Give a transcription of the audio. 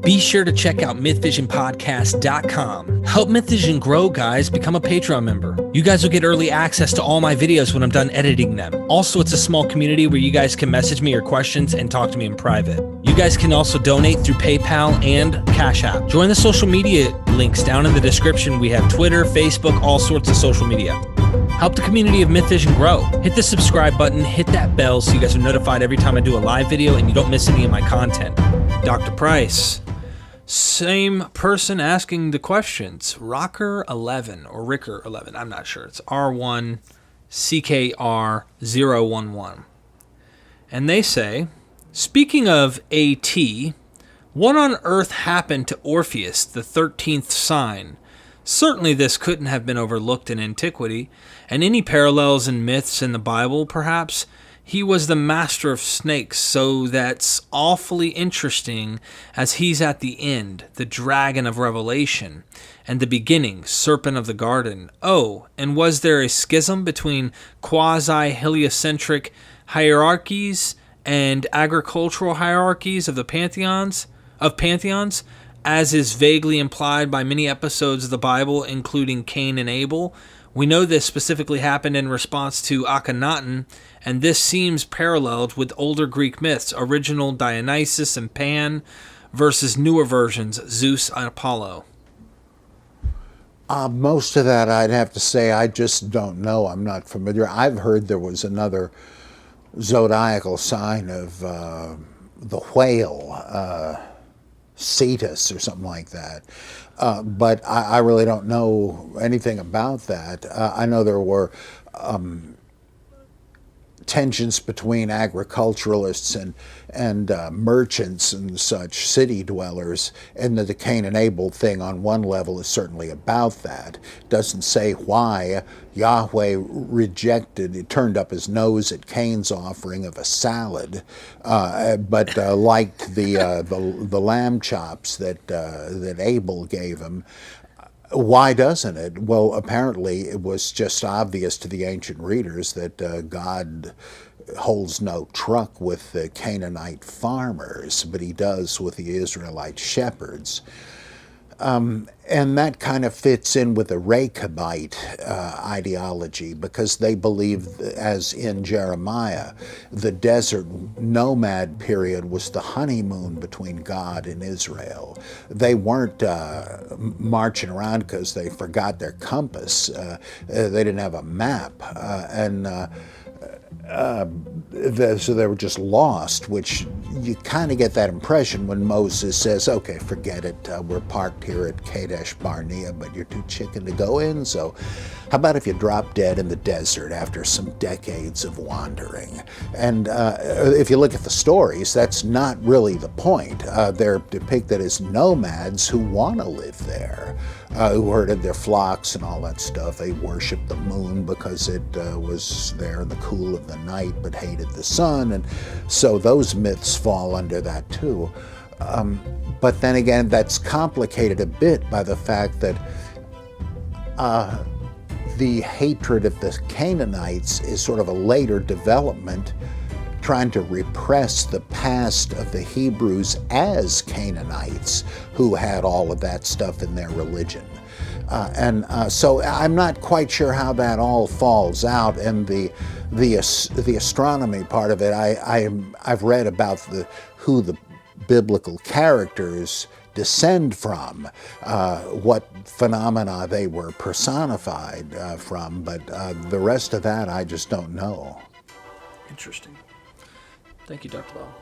Be sure to check out mythvisionpodcast.com. Help MythVision grow, guys. Become a Patreon member. You guys will get early access to all my videos when I'm done editing them. Also, it's a small community where you guys can message me your questions and talk to me in private. You guys can also donate through PayPal and Cash App. Join the social media links down in the description. We have Twitter, Facebook, all sorts of social media. Help the community of MythVision grow. Hit the subscribe button, hit that bell so you guys are notified every time I do a live video and you don't miss any of my content. Dr. Price. Same person asking the questions. Rocker11 or Ricker11. I'm not sure. It's R1CKR011. And they say, speaking of AT, what on earth happened to Orpheus, the 13th sign? Certainly this couldn't have been overlooked in antiquity, and any parallels in myths in the Bible, perhaps? He was the master of snakes, so that's awfully interesting as he's at the end, the dragon of Revelation, and the beginning, serpent of the garden. Oh, and was there a schism between quasi-heliocentric hierarchies and agricultural hierarchies of the pantheons, as is vaguely implied by many episodes of the Bible, including Cain and Abel? We know this specifically happened in response to Akhenaten, and this seems paralleled with older Greek myths, original Dionysus and Pan versus newer versions, Zeus and Apollo. Most of that I'd have to say I just don't know. I'm not familiar. I've heard there was another zodiacal sign of the whale, Cetus or something like that. But I really don't know anything about that. I know there were tensions between agriculturalists and merchants and such, city dwellers, and the Cain and Abel thing on one level is certainly about that. Doesn't say why Yahweh turned up his nose at Cain's offering of a salad, but liked the lamb chops that Abel gave him. Why doesn't it? Well, apparently it was just obvious to the ancient readers that God holds no truck with the Canaanite farmers, but he does with the Israelite shepherds. And that kind of fits in with the Rechabite ideology, because they believe, as in Jeremiah, the desert nomad period was the honeymoon between God and Israel. They weren't marching around because they forgot their compass. They didn't have a map. So they were just lost, which you kind of get that impression when Moses says, okay, forget it, we're parked here at Kadesh Barnea, but you're too chicken to go in, so how about if you drop dead in the desert after some decades of wandering? And if you look at the stories, that's not really the point. They're depicted as nomads who want to live there, who herded their flocks and all that stuff. They worshiped the moon because it was there in the cool of the night but hated the sun, and so those myths fall under that too. But then again, that's complicated a bit by the fact that the hatred of the Canaanites is sort of a later development, trying to repress the past of the Hebrews as Canaanites who had all of that stuff in their religion. So I'm not quite sure how that all falls out, and the astronomy part of it, I've read about who the biblical characters descend from, what phenomena they were personified from, but the rest of that I just don't know. Interesting. Thank you, Dr. Bell.